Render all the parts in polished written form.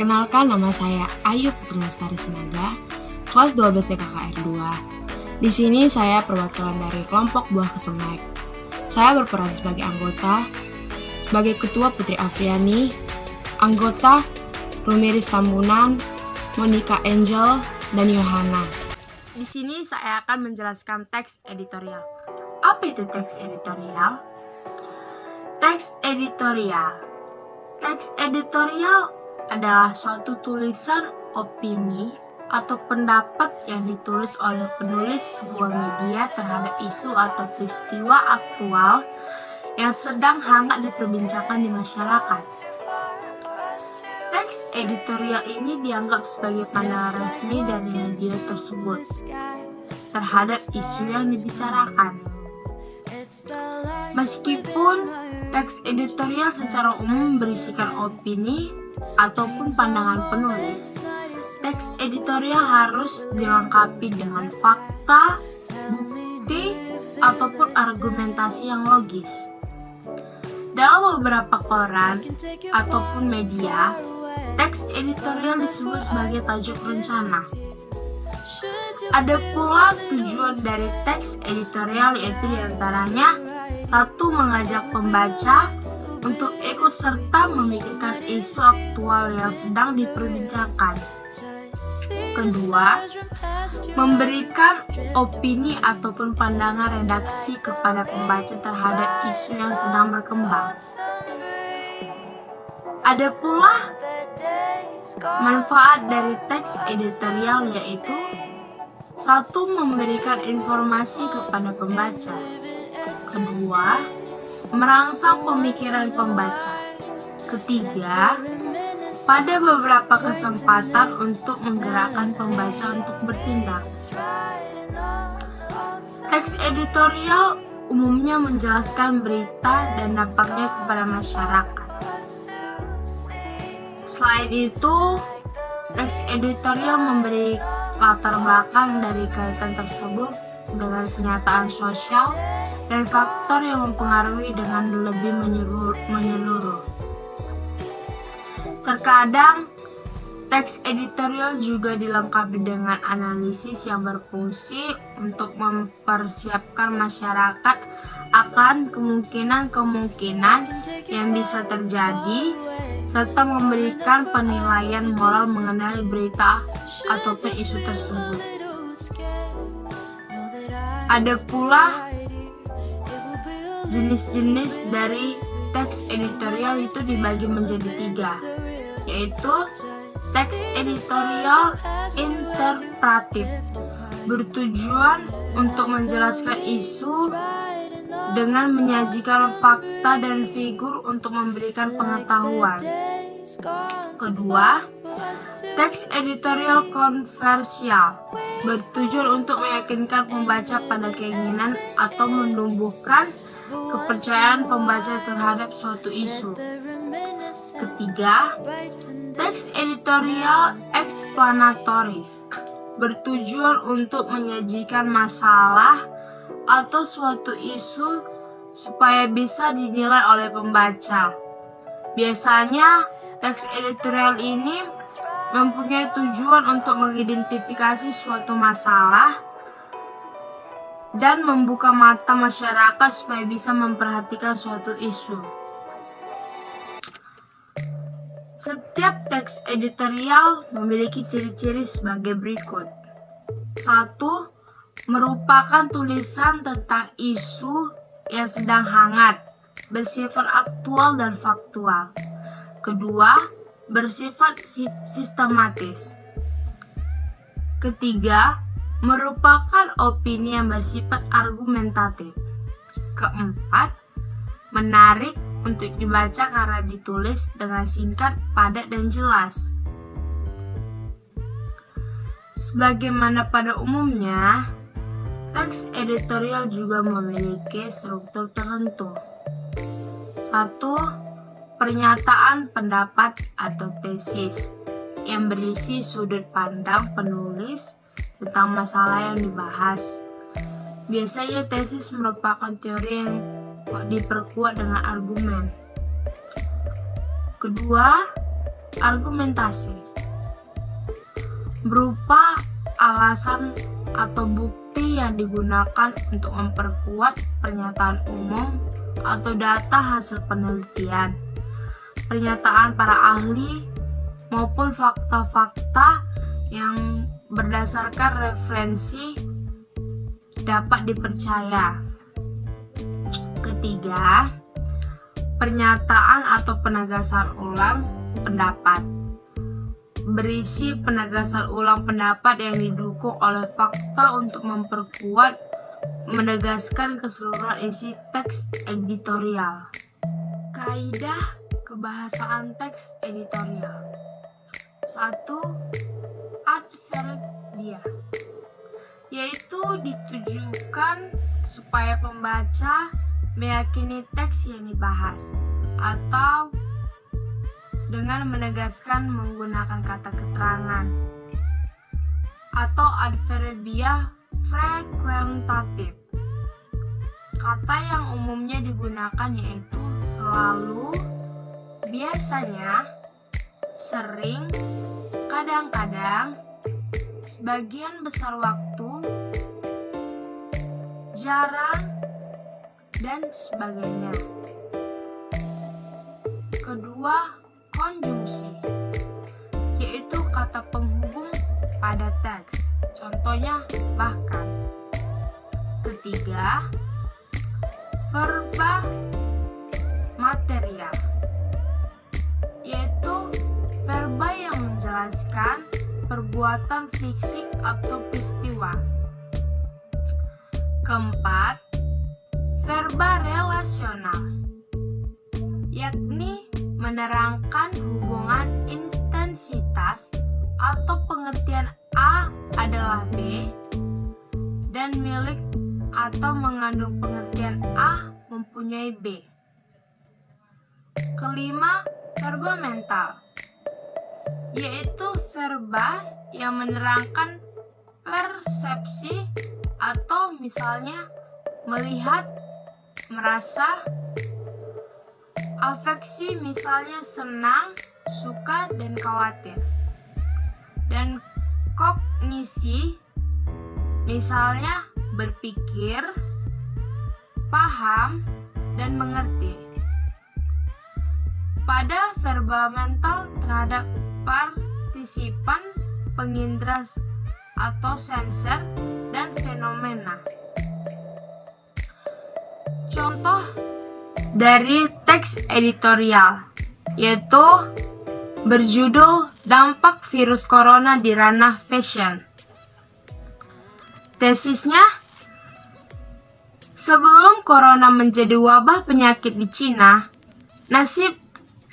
Perkenalkan, nama saya Ayu Putri Lestari Sinaga, kelas 12 DKKR 2. Di sini saya perwakilan dari kelompok Buah Kesemek. Saya berperan sebagai anggota, sebagai Ketua Putri Afriani, anggota Rumiris Tambunan, Monica Angel, dan Yohana. Di sini saya akan menjelaskan teks editorial. Apa itu teks editorial? Teks editorial adalah suatu tulisan opini atau pendapat yang ditulis oleh penulis sebuah media terhadap isu atau peristiwa aktual yang sedang hangat diperbincangkan di masyarakat. Teks editorial ini dianggap sebagai pandangan resmi dari media tersebut terhadap isu yang dibicarakan. Meskipun teks editorial secara umum berisikan opini ataupun pandangan penulis, teks editorial harus dilengkapi dengan fakta, bukti, ataupun argumentasi yang logis. Dalam beberapa koran ataupun media, teks editorial disebut sebagai tajuk rencana. Ada pula tujuan dari teks editorial, yaitu diantaranya: 1. Mengajak pembaca untuk ikut serta memikirkan isu aktual yang sedang diperbincangkan. 2. Memberikan opini ataupun pandangan redaksi kepada pembaca terhadap isu yang sedang berkembang. Ada pula manfaat dari teks editorial, yaitu: 1. Memberikan informasi kepada pembaca. 2. Merangsang pemikiran pembaca. 3. Pada beberapa kesempatan untuk menggerakkan pembaca untuk bertindak. Teks editorial umumnya menjelaskan berita dan dampaknya kepada masyarakat. Selain itu, teks editorial memberi latar belakang dari kaitan tersebut dengan kenyataan sosial dan faktor yang mempengaruhi dengan lebih menyeluruh. Terkadang, teks editorial juga dilengkapi dengan analisis yang berfungsi untuk mempersiapkan masyarakat akan kemungkinan-kemungkinan yang bisa terjadi, serta memberikan penilaian moral mengenai berita ataupun isu tersebut. Ada pula jenis-jenis dari teks editorial, itu dibagi menjadi 3, yaitu teks editorial interpretif, bertujuan untuk menjelaskan isu dengan menyajikan fakta dan figur untuk memberikan pengetahuan. 2. Teks editorial kontroversial, bertujuan untuk meyakinkan pembaca pada keinginan atau menumbuhkan kepercayaan pembaca terhadap suatu isu. 3. Teks editorial explanatory, bertujuan untuk menyajikan masalah atau suatu isu supaya bisa dinilai oleh pembaca. Biasanya, teks editorial ini mempunyai tujuan untuk mengidentifikasi suatu masalah dan membuka mata masyarakat supaya bisa memperhatikan suatu isu. Setiap teks editorial memiliki ciri-ciri sebagai berikut. 1. Merupakan tulisan tentang isu yang sedang hangat, bersifat aktual dan faktual. 2. Bersifat sistematis. 3. Merupakan opini yang bersifat argumentatif. 4. Menarik untuk dibaca karena ditulis dengan singkat, padat, dan jelas. Sebagaimana pada umumnya, teks editorial juga memiliki struktur tertentu. 1. Pernyataan pendapat atau tesis yang berisi sudut pandang penulis tentang masalah yang dibahas. Biasanya tesis merupakan teori yang diperkuat dengan argumen. 2. Argumentasi berupa alasan atau bukti yang digunakan untuk memperkuat pernyataan umum atau data hasil penelitian, pernyataan para ahli, maupun fakta-fakta yang berdasarkan referensi dapat dipercaya. Ketiga, pernyataan atau penegasan ulang pendapat berisi penegasan ulang pendapat yang didukung oleh fakta untuk memperkuat, menegaskan keseluruhan isi teks editorial. Kaidah kebahasaan teks editorial. 1. Adverbia, yaitu ditujukan supaya pembaca meyakini teks yang dibahas, atau dengan menegaskan menggunakan kata keterangan. Atau adverbia frekuentatif, kata yang umumnya digunakan yaitu selalu, biasanya, sering, kadang-kadang, sebagian besar waktu, jarang, dan sebagainya. Kedua, konjungsi, yaitu kata penghubung pada teks, contohnya bahkan. Ketiga, verba material, yaitu verba yang menjelaskan perbuatan fisik atau peristiwa. Keempat, verba relasional, yakni menerangkan hubungan intensitas atau pengertian A adalah B dan milik atau mengandung pengertian A mempunyai B. Kelima, verba mental, yaitu verba yang menerangkan persepsi atau misalnya melihat, merasa, afeksi misalnya senang, suka, dan khawatir. Dan kognisi misalnya berpikir, paham, dan mengerti. Pada verba mental terhadap partisipan, pengindra atau sensor, dan fenomena. Contoh dari teks editorial yaitu berjudul Dampak Virus Corona di Ranah Fashion. Tesisnya, sebelum corona menjadi wabah penyakit di Cina, nasib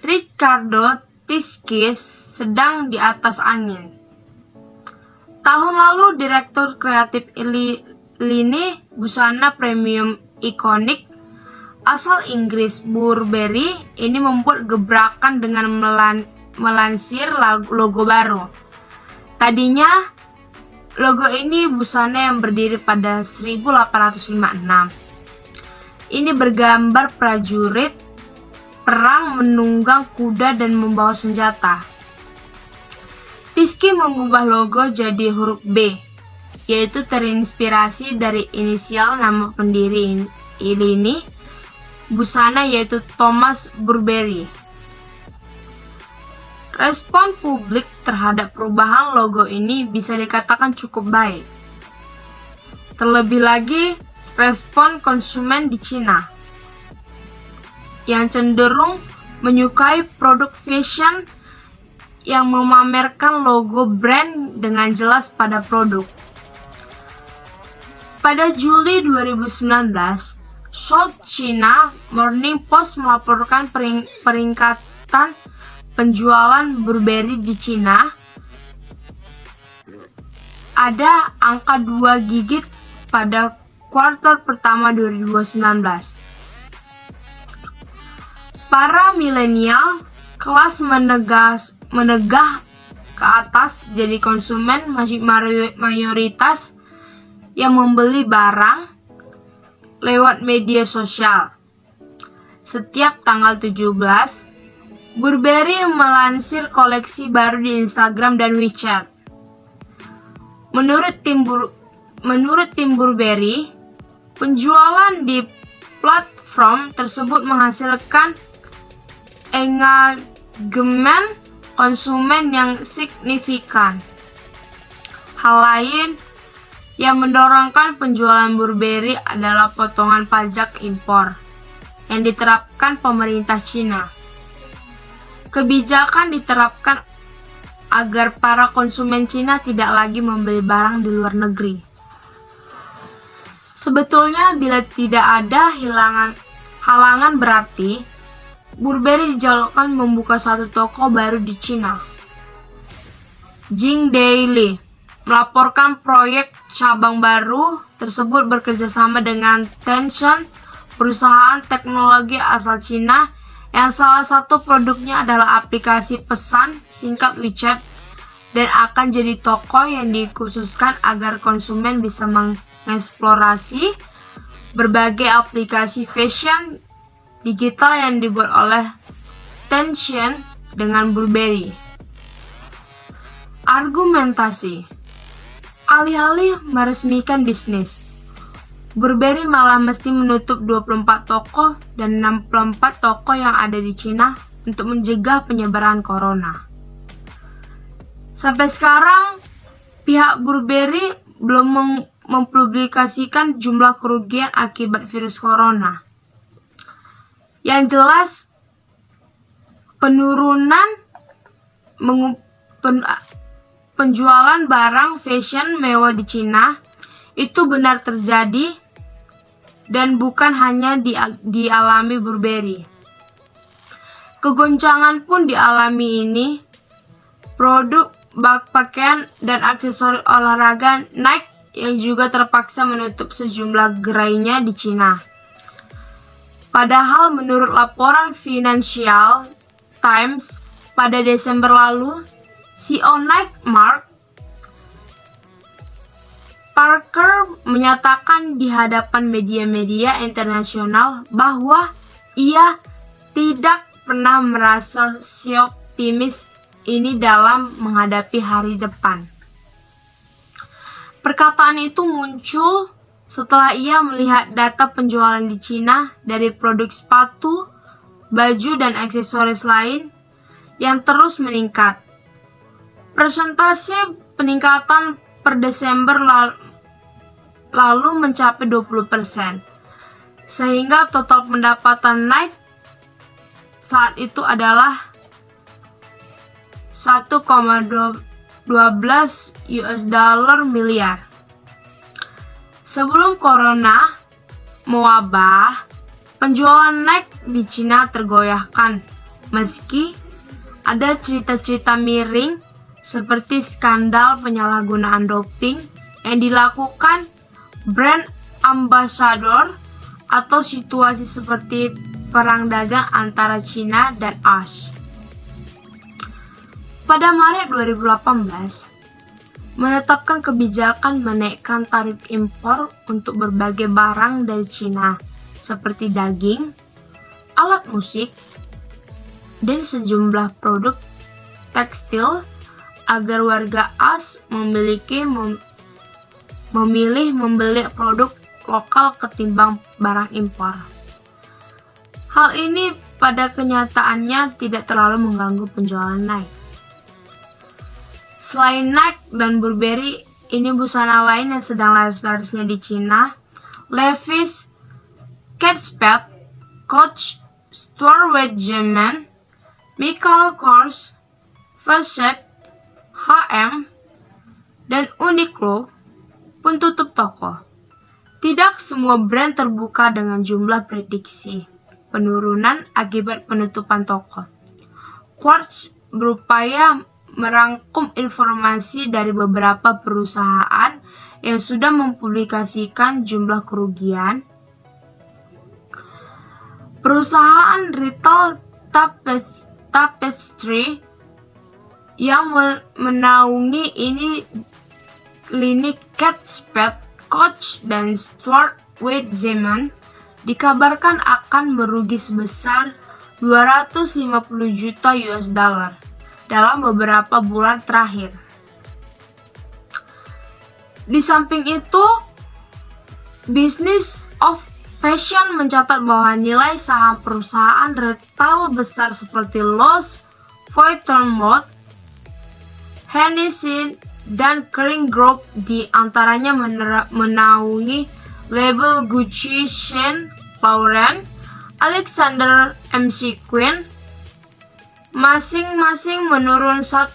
Riccardo Tisci sedang di atas angin. Tahun lalu, direktur kreatif lini busana premium ikonik asal Inggris Burberry ini membuat gebrakan dengan melansir logo baru. Tadinya, logo ini busana yang berdiri pada 1856. Ini bergambar prajurit perang menunggang kuda dan membawa senjata. Tisci mengubah logo jadi huruf B, yaitu terinspirasi dari inisial nama pendiri ini busana yaitu Thomas Burberry. Respon publik terhadap perubahan logo ini bisa dikatakan cukup baik. Terlebih lagi, respon konsumen di Cina yang cenderung menyukai produk fashion yang memamerkan logo brand dengan jelas pada produk. Pada Juli 2019, South China Morning Post melaporkan peningkatan penjualan Burberry di Cina ada angka 2 digit pada kuartal pertama 2019. Para milenial kelas menegah ke atas jadi konsumen mayoritas yang membeli barang lewat media sosial. Setiap tanggal 17, Burberry melansir koleksi baru di Instagram dan WeChat. Menurut tim Burberry, penjualan di platform tersebut menghasilkan engagement konsumen yang signifikan. Hal lain yang mendorongkan penjualan Burberry adalah potongan pajak impor yang diterapkan pemerintah Cina. Kebijakan diterapkan agar para konsumen Cina tidak lagi membeli barang di luar negeri. Sebetulnya bila tidak ada halangan berarti Burberry dijadwalkan membuka satu toko baru di Cina. Jing Daily melaporkan proyek cabang baru tersebut bekerjasama dengan Tencent, perusahaan teknologi asal Cina yang salah satu produknya adalah aplikasi pesan singkat WeChat dan akan jadi toko yang dikhususkan agar konsumen bisa mengeksplorasi berbagai aplikasi fashion digital yang dibuat oleh Tencent dengan Burberry. Argumentasi. Alih-alih meresmikan bisnis, Burberry malah mesti menutup 24 toko dan 64 toko yang ada di Cina untuk mencegah penyebaran corona. Sampai sekarang, pihak Burberry belum mempublikasikan jumlah kerugian akibat virus corona. Yang jelas, penjualan barang fashion mewah di Cina itu benar terjadi dan bukan hanya dialami Burberry. Kegoncangan pun dialami ini produk pakaian dan aksesoris olahraga Nike yang juga terpaksa menutup sejumlah gerainya di Cina. Padahal menurut laporan Financial Times pada Desember lalu, CEO Nike Mark Parker menyatakan di hadapan media-media internasional bahwa ia tidak pernah merasa optimis ini dalam menghadapi hari depan. Perkataan itu muncul setelah ia melihat data penjualan di Cina dari produk sepatu, baju, dan aksesoris lain yang terus meningkat. Persentase peningkatan per Desember lalu mencapai 20%, sehingga total pendapatan Nike saat itu adalah 1,12 miliar. Sebelum corona mewabah, penjualan Nike di Cina tergoyahkan, meski ada cerita-cerita miring seperti skandal penyalahgunaan doping yang dilakukan brand ambassador atau situasi seperti perang dagang antara Cina dan AS. Pada Maret 2018, menetapkan kebijakan menaikkan tarif impor untuk berbagai barang dari Cina seperti daging, alat musik, dan sejumlah produk tekstil agar warga AS memilih membeli produk lokal ketimbang barang impor. Hal ini pada kenyataannya tidak terlalu mengganggu penjualan Nike. Selain Nike dan Burberry, ini busana lain yang sedang laris-larisnya di Cina, Levi's, Kate Spade, Coach, Stuart Weitzman, Michael Kors, Versace, H&M, dan Uniqlo pun tutup toko. Tidak semua brand terbuka dengan jumlah prediksi penurunan akibat penutupan toko. Quartz berupaya merangkum informasi dari beberapa perusahaan yang sudah mempublikasikan jumlah kerugian. Perusahaan retail Tapestry yang menaungi ini klinik Kate Spade, Coach, dan Stuart Weitzman dikabarkan akan merugi sebesar 250 juta US dollar dalam beberapa bulan terakhir. Di samping itu, Business of Fashion mencatat bahwa nilai saham perusahaan retail besar seperti Louis Vuitton, Hennessy, dan Kering Group di antaranya menaungi label Gucci, Saint Laurent, Alexander McQueen, masing-masing menurun 1,9%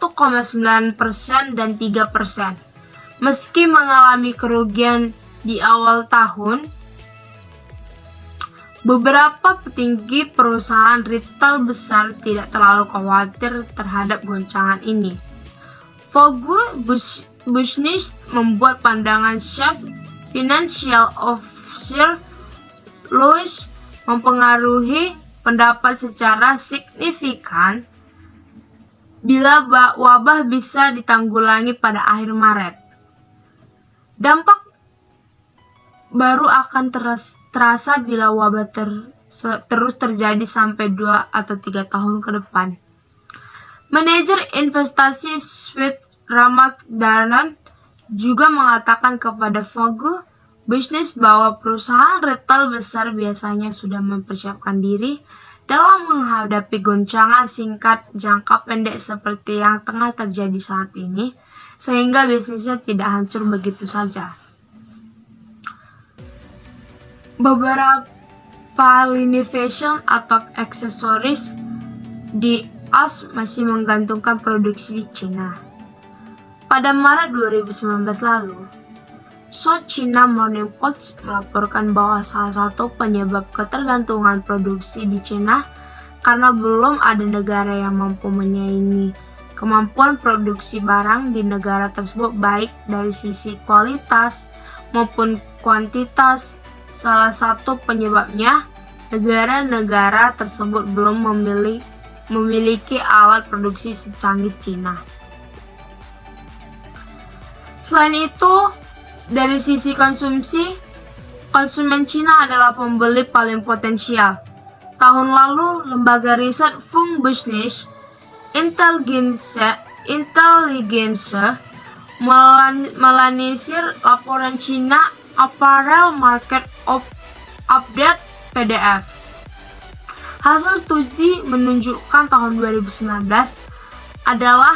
dan 3%. Meski mengalami kerugian di awal tahun, beberapa petinggi perusahaan retail besar tidak terlalu khawatir terhadap goncangan ini. Vogue Business membuat pandangan Chief Financial Officer Louis mempengaruhi pendapat secara signifikan bila wabah bisa ditanggulangi pada akhir Maret. Dampak baru akan terasa bila wabah terus terjadi sampai 2 atau 3 tahun ke depan. Manajer investasi Sweet Ramadhanan juga mengatakan kepada Vogue Business bahwa perusahaan retail besar biasanya sudah mempersiapkan diri dalam menghadapi goncangan singkat jangka pendek seperti yang tengah terjadi saat ini, sehingga bisnisnya tidak hancur begitu saja. Beberapa lini fashion atau aksesoris di AS masih menggantungkan produksi di China. Pada Maret 2019 lalu, South China Morning Post melaporkan bahwa salah satu penyebab ketergantungan produksi di China karena belum ada negara yang mampu menyaingi kemampuan produksi barang di negara tersebut baik dari sisi kualitas maupun kuantitas. Salah satu penyebabnya, negara-negara tersebut belum memiliki alat produksi secanggih China. Selain itu, dari sisi konsumsi, konsumen China adalah pembeli paling potensial. Tahun lalu, lembaga riset Fung Business Intelligence melansir laporan China Apparel Market Update PDF. Hasil studi menunjukkan tahun 2019 adalah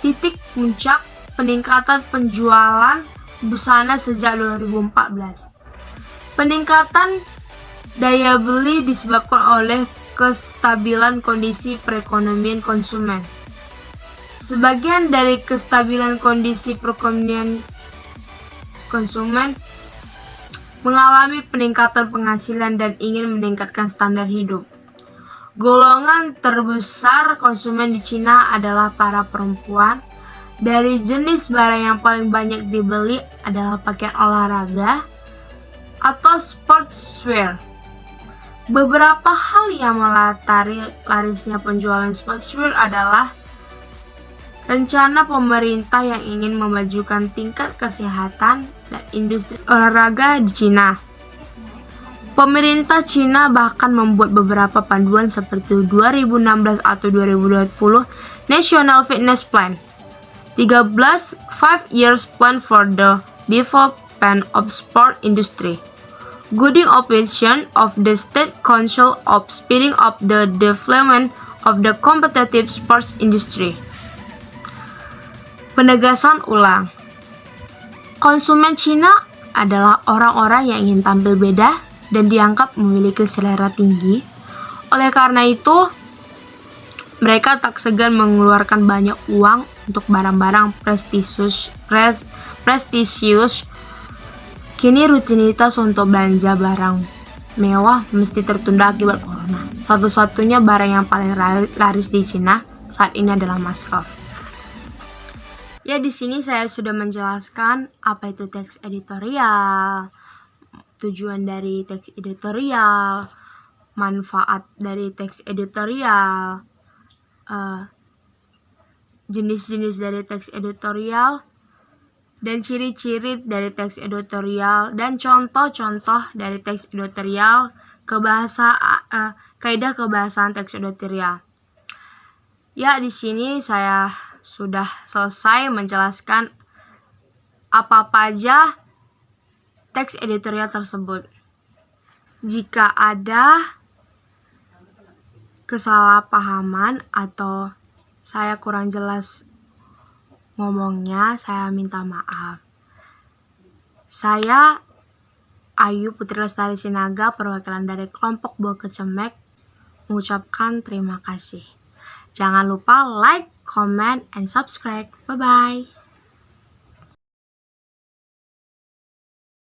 titik puncak peningkatan penjualan busana sejak 2014. Peningkatan daya beli disebabkan oleh kestabilan kondisi perekonomian konsumen. Sebagian dari kestabilan kondisi perekonomian konsumen mengalami peningkatan penghasilan dan ingin meningkatkan standar hidup. Golongan terbesar konsumen di China adalah para perempuan. Dari jenis barang yang paling banyak dibeli adalah pakaian olahraga atau sportswear. Beberapa hal yang melatari larisnya penjualan sportswear adalah rencana pemerintah yang ingin memajukan tingkat kesehatan dan industri olahraga di China. Pemerintah China bahkan membuat beberapa panduan seperti 2016 atau 2020 National Fitness Plan, 13 5 Years Plan for the Development of Sport Industry, Guiding Operation of the State Council of Speeding Up the Development of the Competitive Sports Industry. Penegasan ulang, konsumen China adalah orang-orang yang ingin tampil beda dan dianggap memiliki selera tinggi. Oleh karena itu, mereka tak segan mengeluarkan banyak uang untuk barang-barang prestisius. Kini rutinitas untuk belanja barang mewah mesti tertunda akibat corona. Satu-satunya barang yang paling laris di China saat ini adalah masker. Ya, di sini saya sudah menjelaskan apa itu teks editorial, tujuan dari teks editorial, manfaat dari teks editorial, jenis-jenis dari teks editorial, dan ciri-ciri dari teks editorial, dan contoh-contoh dari teks editorial, kaidah kebahasaan teks editorial. Ya, di sini saya sudah selesai menjelaskan apa-apa aja teks editorial tersebut. Jika ada kesalahpahaman atau saya kurang jelas ngomongnya, saya minta maaf. Saya Ayu Putri Lestari Sinaga, perwakilan dari kelompok Buah Kecemek, mengucapkan terima kasih. Jangan lupa like, comment, and subscribe. Bye-bye.